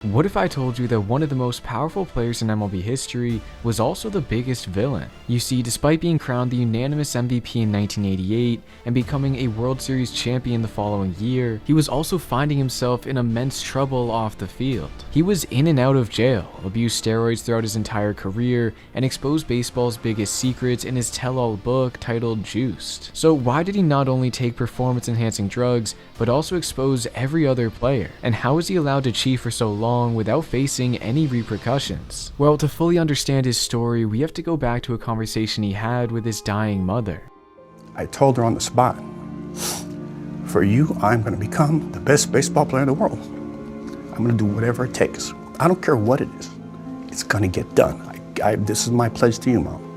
What if I told you that one of the most powerful players in MLB history was also the biggest villain? You see, despite being crowned the unanimous MVP in 1988 and becoming a World Series champion the following year, he was also finding himself in immense trouble off the field. He was in and out of jail, abused steroids throughout his entire career, and exposed baseball's biggest secrets in his tell-all book titled Juiced. So why did he not only take performance-enhancing drugs, but also expose every other player? And how was he allowed to cheat for so long without facing any repercussions? Well, to fully understand his story, we have to go back to a conversation he had with his dying mother. I told her on the spot, for you, I'm going to become the best baseball player in the world. I'm going to do whatever it takes. I don't care what it is. It's going to get done. This is my pledge to you, Mom.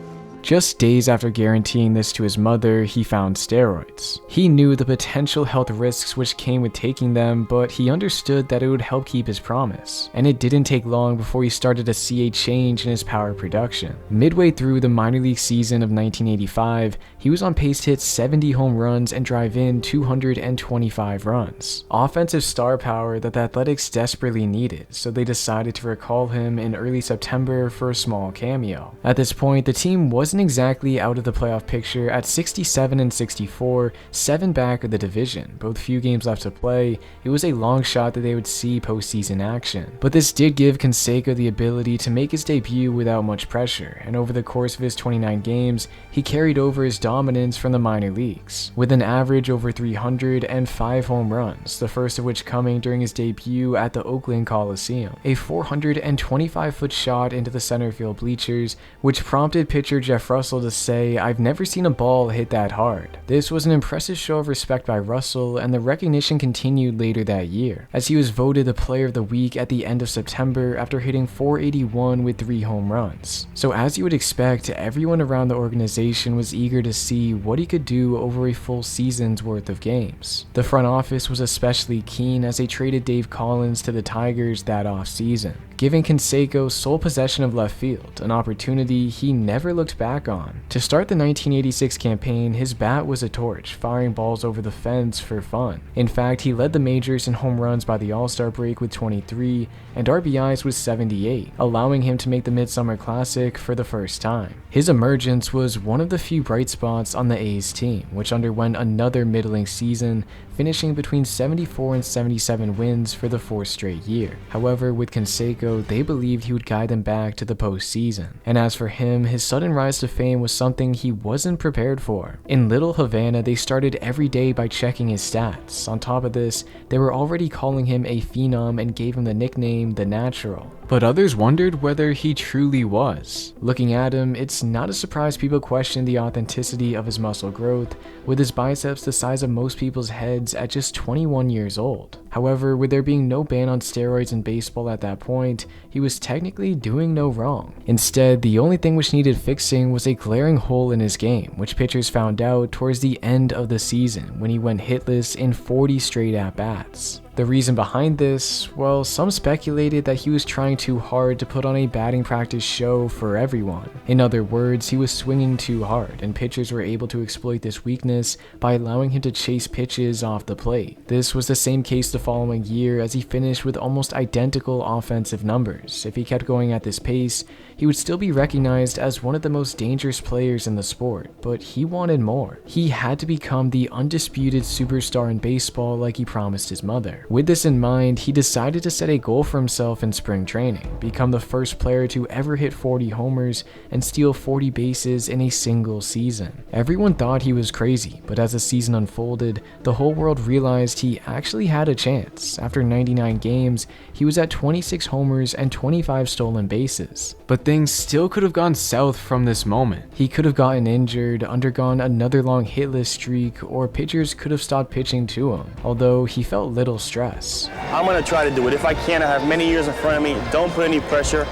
Just days after guaranteeing this to his mother, he found steroids. He knew the potential health risks which came with taking them, but he understood that it would help keep his promise. And it didn't take long before he started to see a change in his power production. Midway through the minor league season of 1985, he was on pace to hit 70 home runs and drive in 225 runs. Offensive star power that the Athletics desperately needed, so they decided to recall him in early September for a small cameo. At this point, the team wasn't exactly out of the playoff picture at 67 and 64, 7 back of the division. Both few games left to play, it was a long shot that they would see postseason action. But this did give Canseco the ability to make his debut without much pressure, and over the course of his 29 games, he carried over his dominance from the minor leagues, with an average over 300 and 5 home runs, the first of which coming during his debut at the Oakland Coliseum. A 425-foot shot into the center field bleachers, which prompted pitcher Jeff Russell to say, "I've never seen a ball hit that hard." This was an impressive show of respect by Russell, and the recognition continued later that year, as he was voted the player of the week at the end of September after hitting .481 with 3 home runs. So as you would expect, everyone around the organization was eager to see what he could do over a full season's worth of games. The front office was especially keen as they traded Dave Collins to the Tigers that offseason, giving Canseco sole possession of left field, an opportunity he never looked back on. To start the 1986 campaign, his bat was a torch, firing balls over the fence for fun. In fact, he led the majors in home runs by the All-Star break with 23, and RBIs with 78, allowing him to make the Midsummer Classic for the first time. His emergence was one of the few bright spots on the A's team, which underwent another middling season, finishing between 74 and 77 wins for the 4th straight year. However, with Canseco, they believed he would guide them back to the postseason. And as for him, his sudden rise to fame was something he wasn't prepared for. In Little Havana, they started every day by checking his stats. On top of this, they were already calling him a phenom and gave him the nickname The Natural. But others wondered whether he truly was. Looking at him, it's not a surprise people questioned the authenticity of his muscle growth, with his biceps the size of most people's heads at just 21 years old. However, with there being no ban on steroids in baseball at that point, he was technically doing no wrong. Instead, the only thing which needed fixing was a glaring hole in his game, which pitchers found out towards the end of the season when he went hitless in 40 straight at-bats. The reason behind this, well, some speculated that he was trying too hard to put on a batting practice show for everyone. In other words, he was swinging too hard, and pitchers were able to exploit this weakness by allowing him to chase pitches off the plate. This was the same case the following year, as he finished with almost identical offensive numbers. If he kept going at this pace, he would still be recognized as one of the most dangerous players in the sport, but he wanted more. He had to become the undisputed superstar in baseball like he promised his mother. With this in mind, he decided to set a goal for himself in spring training, become the first player to ever hit 40 homers and steal 40 bases in a single season. Everyone thought he was crazy, but as the season unfolded, the whole world realized he actually had a chance. After 99 games, he was at 26 homers and 25 stolen bases. But things still could have gone south from this moment. He could have gotten injured, undergone another long hitless streak, or pitchers could have stopped pitching to him, although he felt little stress. I'm going to try to do it. If I can, I have many years in front of me. Don't put any pressure.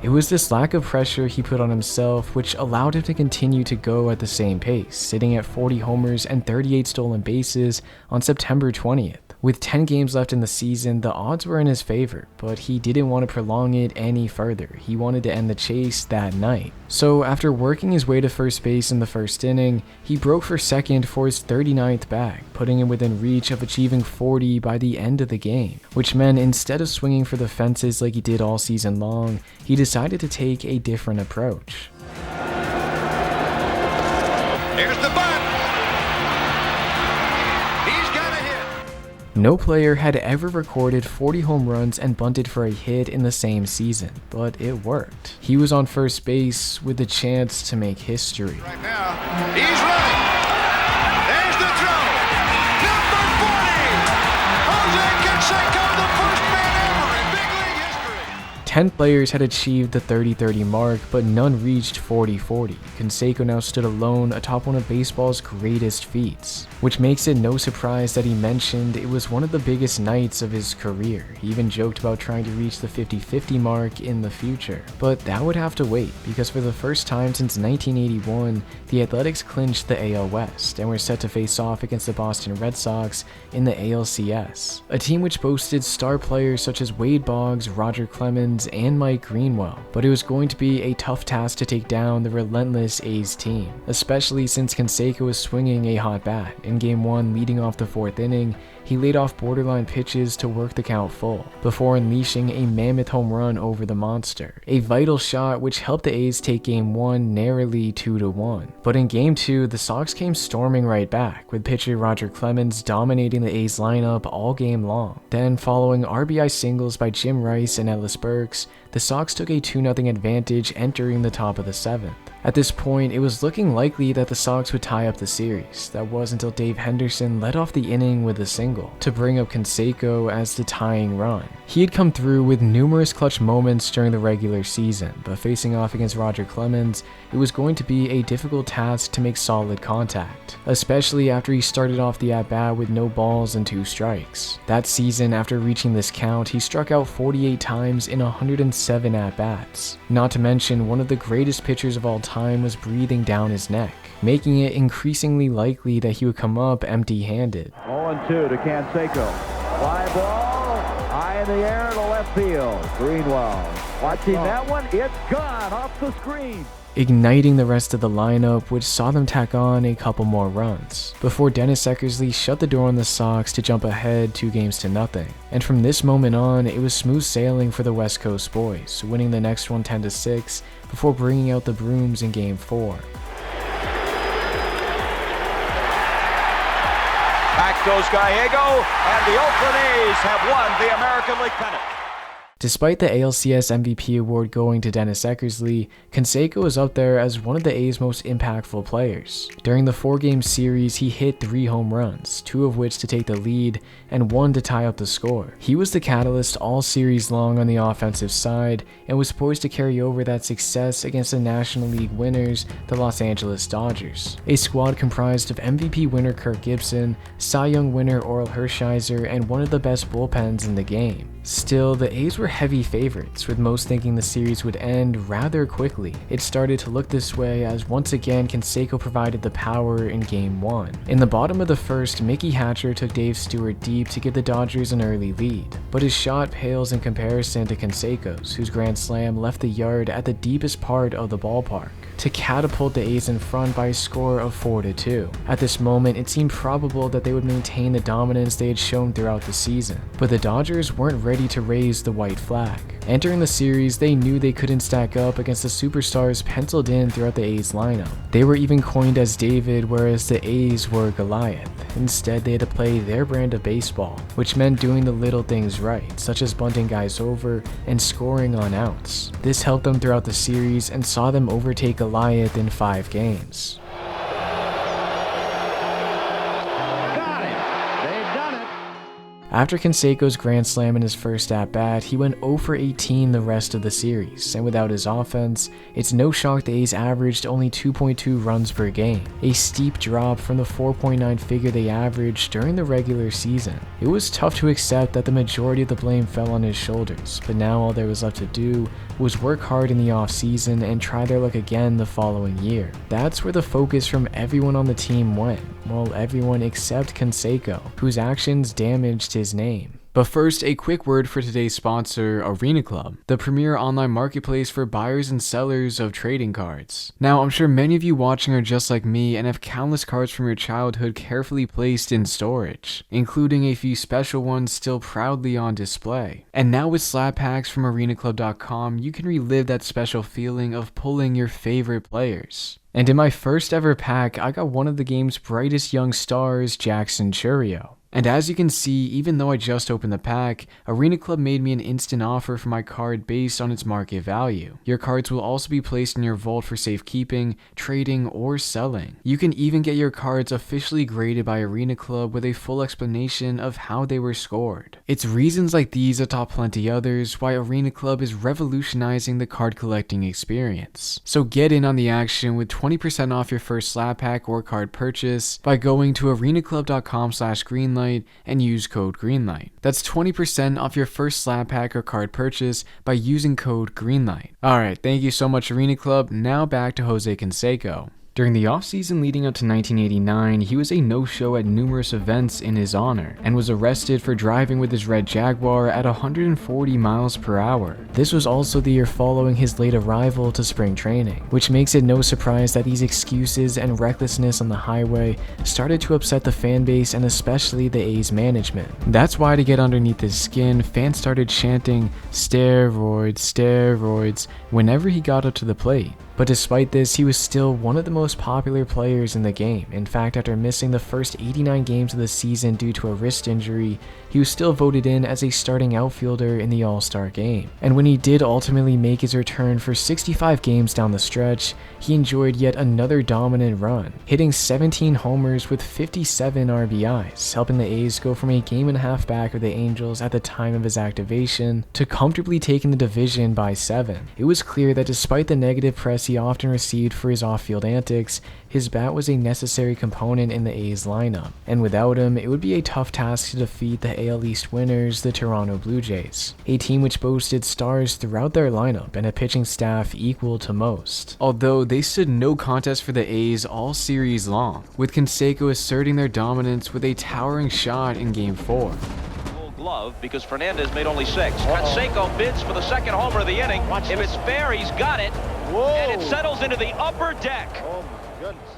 It was this lack of pressure he put on himself which allowed him to continue to go at the same pace, sitting at 40 homers and 38 stolen bases on September 20th. With 10 games left in the season, the odds were in his favor, but he didn't want to prolong it any further. He wanted to end the chase that night. So after working his way to first base in the first inning, he broke for second for his 39th bag, putting him within reach of achieving 40 by the end of the game, which meant instead of swinging for the fences like he did all season long, he decided to take a different approach. Here's the bunt. He's got a hit. No player had ever recorded 40 home runs and bunted for a hit in the same season, but it worked. He was on first base with the chance to make history. Right now, he's running. There's the throw. Number 40. José Canseco, the first man ever in big league history. 10 players had achieved the 30-30 mark, but none reached 40-40. Canseco now stood alone atop one of baseball's greatest feats, which makes it no surprise that he mentioned it was one of the biggest nights of his career. He even joked about trying to reach the 50-50 mark in the future, but that would have to wait, because for the first time since 1981, the Athletics clinched the AL West and were set to face off against the Boston Red Sox in the ALCS, a team which boasted star players such as Wade Boggs, Roger Clemens, and Mike Greenwell, but it was going to be a tough task to take down the relentless A's team, especially since Canseco was swinging a hot bat. In Game 1, leading off the 4th inning, he laid off borderline pitches to work the count full, before unleashing a mammoth home run over the monster, a vital shot which helped the A's take Game 1 narrowly 2-1. But in Game 2, the Sox came storming right back, with pitcher Roger Clemens dominating the A's lineup all game long. Then, following RBI singles by Jim Rice and Ellis Burks, the Sox took a 2-0 advantage entering the top of the 7th. At this point, it was looking likely that the Sox would tie up the series. That was until Dave Henderson led off the inning with a single to bring up Canseco as the tying run. He had come through with numerous clutch moments during the regular season, but facing off against Roger Clemens, it was going to be a difficult task to make solid contact, especially after he started off the at-bat with no balls and 2 strikes. That season, after reaching this count, he struck out 48 times in 107 at-bats. Not to mention, one of the greatest pitchers of all time was breathing down his neck, making it increasingly likely that he would come up empty-handed. 0-2 to Canseco. Fly ball, high in the air to left field. Greenwell watching that one. It's gone off the screen, igniting the rest of the lineup, which saw them tack on a couple more runs, before Dennis Eckersley shut the door on the Sox to jump ahead 2-0. And from this moment on, it was smooth sailing for the West Coast boys, winning the next one 10-6, before bringing out the brooms in Game 4. Back goes Gallego, and the Oakland A's have won the American League pennant. Despite the ALCS MVP award going to Dennis Eckersley, Canseco is up there as one of the A's most impactful players. During the 4-game series, he hit 3 home runs, 2 of which to take the lead and 1 to tie up the score. He was the catalyst all series long on the offensive side and was poised to carry over that success against the National League winners, the Los Angeles Dodgers, a squad comprised of MVP winner Kirk Gibson, Cy Young winner Orel Hershiser, and one of the best bullpens in the game. Still, the A's were heavy favorites, with most thinking the series would end rather quickly. It started to look this way as once again Canseco provided the power in Game 1. In the bottom of the first, Mickey Hatcher took Dave Stewart deep to give the Dodgers an early lead, but his shot pales in comparison to Canseco's, whose grand slam left the yard at the deepest part of the ballpark, to catapult the A's in front by a score of 4-2. At this moment, it seemed probable that they would maintain the dominance they had shown throughout the season, but the Dodgers weren't ready to raise the white flag. Entering the series, they knew they couldn't stack up against the superstars penciled in throughout the A's lineup. They were even coined as David, whereas the A's were Goliath. Instead, they had to play their brand of baseball, which meant doing the little things right, such as bunting guys over and scoring on outs. This helped them throughout the series and saw them overtake Goliath in 5 games. After Canseco's grand slam in his first at-bat, he went 0 for 18 the rest of the series, and without his offense, it's no shock the A's averaged only 2.2 runs per game, a steep drop from the 4.9 figure they averaged during the regular season. It was tough to accept that the majority of the blame fell on his shoulders, but now all there was left to do was work hard in the offseason and try their luck again the following year. That's where the focus from everyone on the team went, well, everyone except Canseco, whose actions damaged his name. But first, a quick word for today's sponsor, Arena Club, the premier online marketplace for buyers and sellers of trading cards. Now, I'm sure many of you watching are just like me and have countless cards from your childhood carefully placed in storage, including a few special ones still proudly on display. And now with slab packs from arenaclub.com, you can relive that special feeling of pulling your favorite players. And in my first ever pack, I got one of the game's brightest young stars, Jackson Chourio. And as you can see, even though I just opened the pack, Arena Club made me an instant offer for my card based on its market value. Your cards will also be placed in your vault for safekeeping, trading, or selling. You can even get your cards officially graded by Arena Club with a full explanation of how they were scored. It's reasons like these atop plenty others why Arena Club is revolutionizing the card collecting experience. So get in on the action with 20% off your first slab pack or card purchase by going to arenaclub.com/greenlight and use code GREENLIGHT. That's 20% off your first slab pack or card purchase by using code GREENLIGHT. Alright, thank you so much Arena Club. Now back to José Canseco. During the offseason leading up to 1989, he was a no-show at numerous events in his honor, and was arrested for driving with his red Jaguar at 140 miles per hour. This was also the year following his late arrival to spring training, which makes it no surprise that these excuses and recklessness on the highway started to upset the fan base and especially the A's management. That's why, to get underneath his skin, fans started chanting "steroids, steroids" whenever he got up to the plate. But despite this, he was still one of the most popular players in the game. In fact, after missing the first 89 games of the season due to a wrist injury, he was still voted in as a starting outfielder in the All-Star game. And when he did ultimately make his return for 65 games down the stretch, he enjoyed yet another dominant run, hitting 17 homers with 57 RBIs, helping the A's go from a game-and-a-half back of the Angels at the time of his activation to comfortably taking the division by 7. It was clear that despite the negative press he often received for his off-field antics, his bat was a necessary component in the A's lineup, and without him, it would be a tough task to defeat the AL East winners, the Toronto Blue Jays, a team which boasted stars throughout their lineup and a pitching staff equal to most. Although they stood no contest for the A's all series long, with Canseco asserting their dominance with a towering shot in Game 4. Glove because Fernandez made only 6. Canseco bids for the second homer of the inning. If it's fair, he's got it. Whoa. And it settles into the upper deck. Oh my goodness.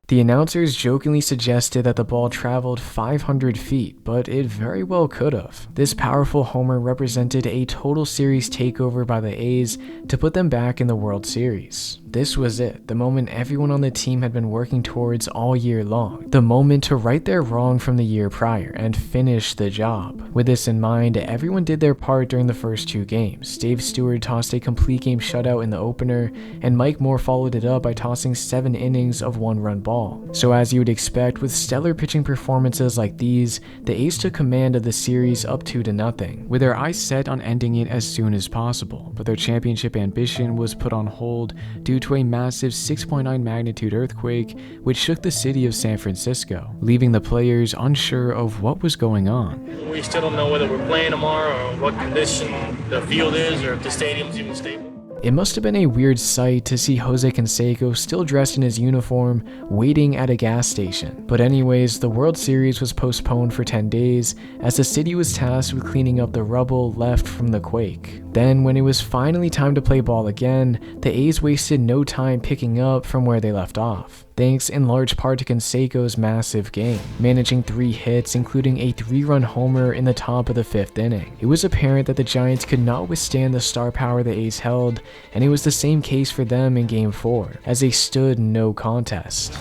The announcers jokingly suggested that the ball traveled 500 feet, but it very well could have. This powerful homer represented a total series takeover by the A's to put them back in the World Series. This was it, the moment everyone on the team had been working towards all year long, the moment to right their wrong from the year prior and finish the job. With this in mind, everyone did their part during the first 2 games. Dave Stewart tossed a complete game shutout in the opener, and Mike Moore followed it up by tossing 7 innings of 1-run ball. So as you would expect, with stellar pitching performances like these, the A's took command of the series up 2-0, with their eyes set on ending it as soon as possible, but their championship ambition was put on hold due to a massive 6.9 magnitude earthquake which shook the city of San Francisco, leaving the players unsure of what was going on. We still don't know whether we're playing tomorrow or what condition the field is or if the stadium's even stable. It must have been a weird sight to see José Canseco still dressed in his uniform, waiting at a gas station. But anyways, the World Series was postponed for 10 days as the city was tasked with cleaning up the rubble left from the quake. Then, when it was finally time to play ball again, the A's wasted no time picking up from where they left off, thanks in large part to Canseco's massive game, managing 3 hits, including a 3-run homer in the top of the 5th inning. It was apparent that the Giants could not withstand the star power the A's held, and it was the same case for them in Game 4, as they stood no contest.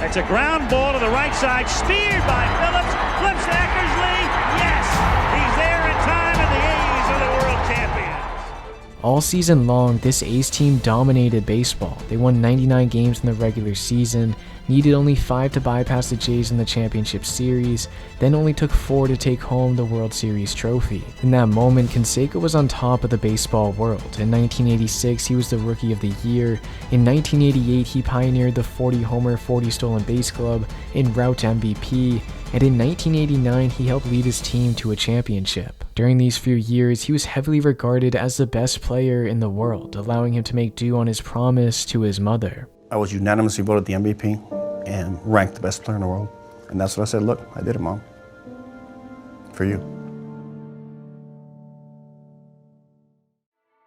It's a ground ball to the right side, speared by Phillips, flips to Eckersley, yes! He's there in time, and the A's are the world champions. All season long, this A's team dominated baseball. They won 99 games in the regular season, needed only 5 to bypass the Jays in the championship series, then only took 4 to take home the World Series trophy. In that moment, Canseco was on top of the baseball world. In 1986, he was the Rookie of the Year. In 1988, he pioneered the 40-homer, 40-stolen base club en route to MVP. And in 1989, he helped lead his team to a championship. During these few years, he was heavily regarded as the best player in the world, allowing him to make do on his promise to his mother. I was unanimously voted the MVP and ranked the best player in the world. And that's what I said, look, I did it, Mom. For you.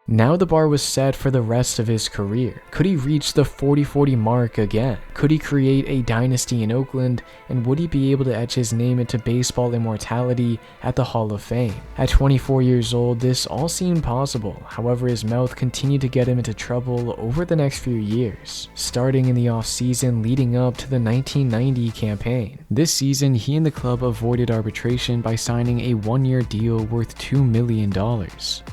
Now the bar was set for the rest of his career. Could he reach the 40-40 mark again? Could he create a dynasty in Oakland? And would he be able to etch his name into baseball immortality at the Hall of Fame? At 24 years old, this all seemed possible. However, his mouth continued to get him into trouble over the next few years, starting in the off-season leading up to the 1990 campaign. This season, he and the club avoided arbitration by signing a one-year deal worth $2 million,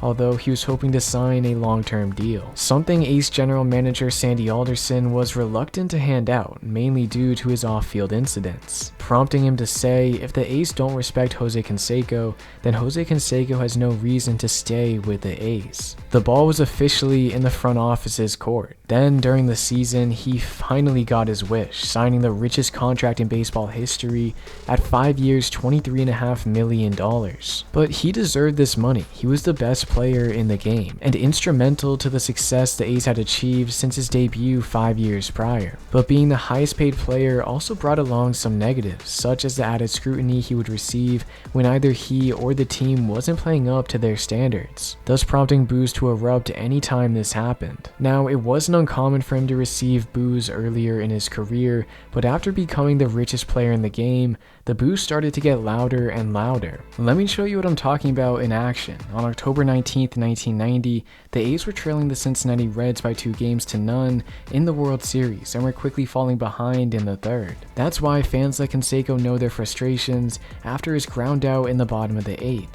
although he was hoping to sign a long-term deal, something Ace general manager Sandy Alderson was reluctant to hand out, mainly due to his off-field incidents, prompting him to say if the Ace don't respect José Canseco, then José Canseco has no reason to stay with the A's. The ball was officially in the front office's court. Then, during the season, he finally got his wish, signing the richest contract in baseball history at 5 years, $23.5 million. But he deserved this money. He was the best player in the game, and instrumental to the success the A's had achieved since his debut 5 years prior. But being the highest paid player also brought along some negatives, such as the added scrutiny he would receive when either he or the team wasn't playing up to their standards, thus prompting boos to erupt anytime this happened. Now, it wasn't uncommon for him to receive boos earlier in his career, but after becoming the richest player in the game, the boos started to get louder and louder. Let me show you what I'm talking about in action. On October 19th, 1990, the A's were trailing the Cincinnati Reds by 2-0 in the World Series and were quickly falling behind in the third. That's why fans like Canseco know their frustrations after his ground out in the bottom of the 8th.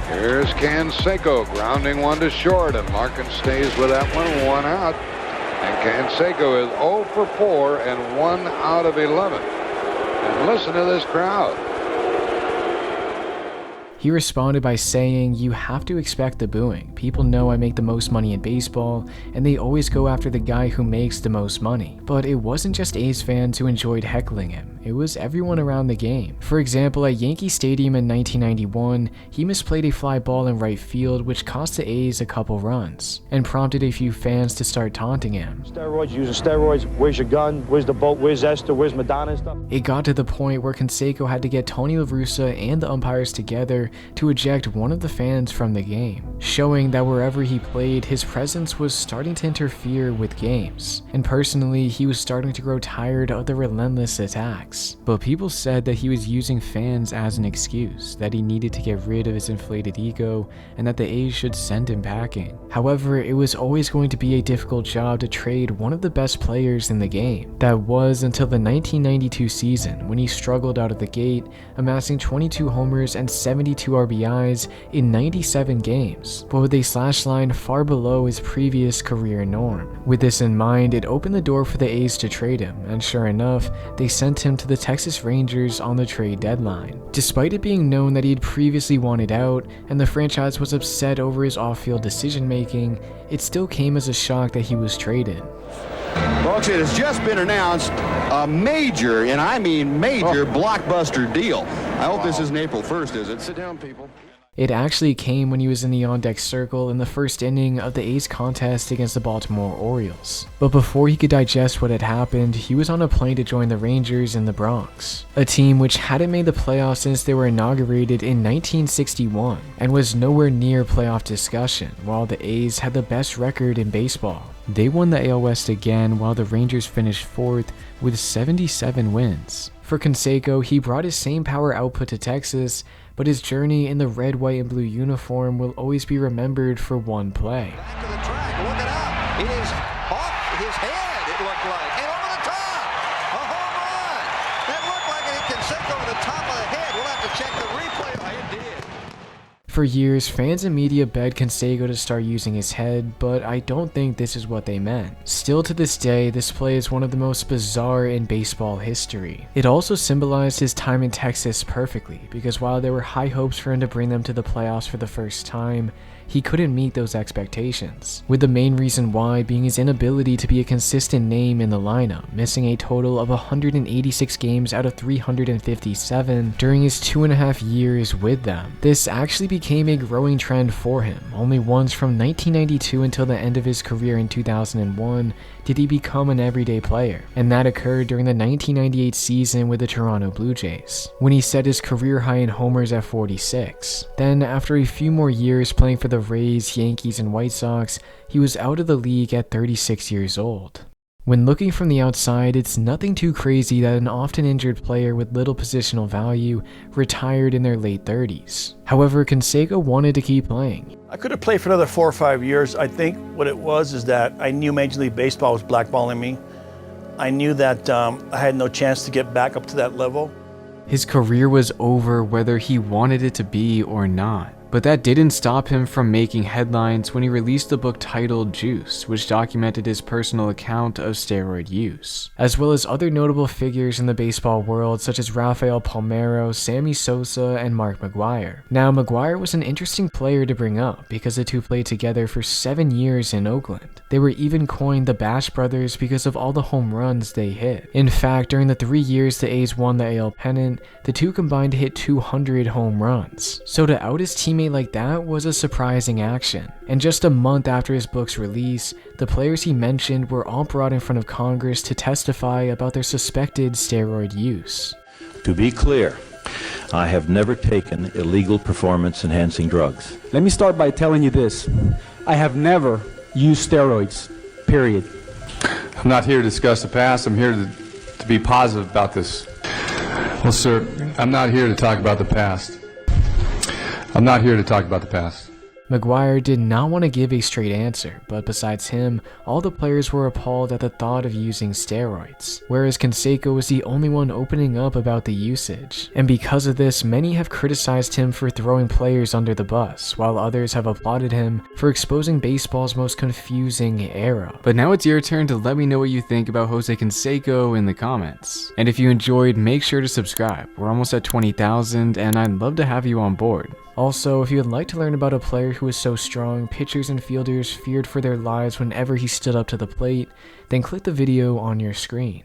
Here's Canseco grounding one to short, and Larkin stays with that one out. And Canseco is 0 for 4 and 1 out of 11. And listen to this crowd. He responded by saying, "You have to expect the booing. People know I make the most money in baseball, and they always go after the guy who makes the most money." But it wasn't just A's fans who enjoyed heckling him. It was everyone around the game. For example, at Yankee Stadium in 1991, he misplayed a fly ball in right field, which cost the A's a couple runs, and prompted a few fans to start taunting him. Steroids, using steroids, where's your gun, where's the boat, where's Esther, where's Madonna and stuff? It got to the point where Canseco had to get Tony La Russa and the umpires together to eject one of the fans from the game, showing that wherever he played, his presence was starting to interfere with games. And personally, he was starting to grow tired of the relentless attacks. But people said that he was using fans as an excuse, that he needed to get rid of his inflated ego, and that the A's should send him packing. However, it was always going to be a difficult job to trade one of the best players in the game. That was until the 1992 season, when he struggled out of the gate, amassing 22 homers and 72 RBIs in 97 games, but with a slash line far below his previous career norm. With this in mind, it opened the door for the A's to trade him, and sure enough, they sent him to the Texas Rangers on the trade deadline. Despite it being known that he had previously wanted out, and the franchise was upset over his off-field decision-making, it still came as a shock that he was traded. Folks, it has just been announced a major, and I mean major, blockbuster deal. I hope this isn't April 1st, is it? Sit down, people. It actually came when he was in the on-deck circle in the first inning of the A's contest against the Baltimore Orioles. But before he could digest what had happened, he was on a plane to join the Rangers in the Bronx, a team which hadn't made the playoffs since they were inaugurated in 1961 and was nowhere near playoff discussion, while the A's had the best record in baseball. They won the AL West again, while the Rangers finished 4th with 77 wins. For Canseco, he brought his same power output to Texas, but his journey in the red, white, and blue uniform will always be remembered for one play. Back to the track, look it up. It is off his head, it looked like, and over the top. A home run. That looked like it hit Canseco over the top of the head. We'll have to check the replay. It did. For years, fans and media begged Canseco to start using his head, but I don't think this is what they meant. Still to this day, this play is one of the most bizarre in baseball history. It also symbolized his time in Texas perfectly, because while there were high hopes for him to bring them to the playoffs for the first time, he couldn't meet those expectations, with the main reason why being his inability to be a consistent name in the lineup, missing a total of 186 games out of 357 during his 2.5 years with them. This actually became a growing trend for him. Only once from 1992 until the end of his career in 2001 did he become an everyday player, and that occurred during the 1998 season with the Toronto Blue Jays, when he set his career high in homers at 46. Then, after a few more years playing for the Rays, Yankees, and White Sox, he was out of the league at 36 years old. When looking from the outside, it's nothing too crazy that an often injured player with little positional value retired in their late 30s. However, Canseco wanted to keep playing. I could have played for another 4 or 5 years. I think what it was is that I knew Major League Baseball was blackballing me. I knew that I had no chance to get back up to that level. His career was over whether he wanted it to be or not. But that didn't stop him from making headlines when he released the book titled Juice, which documented his personal account of steroid use, as well as other notable figures in the baseball world such as Rafael Palmeiro, Sammy Sosa, and Mark McGwire. Now, McGwire was an interesting player to bring up because the two played together for 7 years in Oakland. They were even coined the Bash Brothers because of all the home runs they hit. In fact, during the 3 years the A's won the AL pennant, the two combined to hit 200 home runs. So to out his teammate like that was a surprising action. And just a month after his book's release, the players he mentioned were all brought in front of Congress to testify about their suspected steroid use. To be clear, I have never taken illegal performance-enhancing drugs. Let me start by telling you this. I have never used steroids, period. I'm not here to discuss the past. I'm here to be positive about this. Well, sir, I'm not here to talk about the past. I'm not here to talk about the past. McGwire did not want to give a straight answer, but besides him, all the players were appalled at the thought of using steroids, whereas Canseco was the only one opening up about the usage. And because of this, many have criticized him for throwing players under the bus, while others have applauded him for exposing baseball's most confusing era. But now it's your turn to let me know what you think about José Canseco in the comments. And if you enjoyed, make sure to subscribe. We're almost at 20,000 and I'd love to have you on board. Also, if you would like to learn about a player who was so strong, pitchers and fielders feared for their lives whenever he stood up to the plate, then click the video on your screen.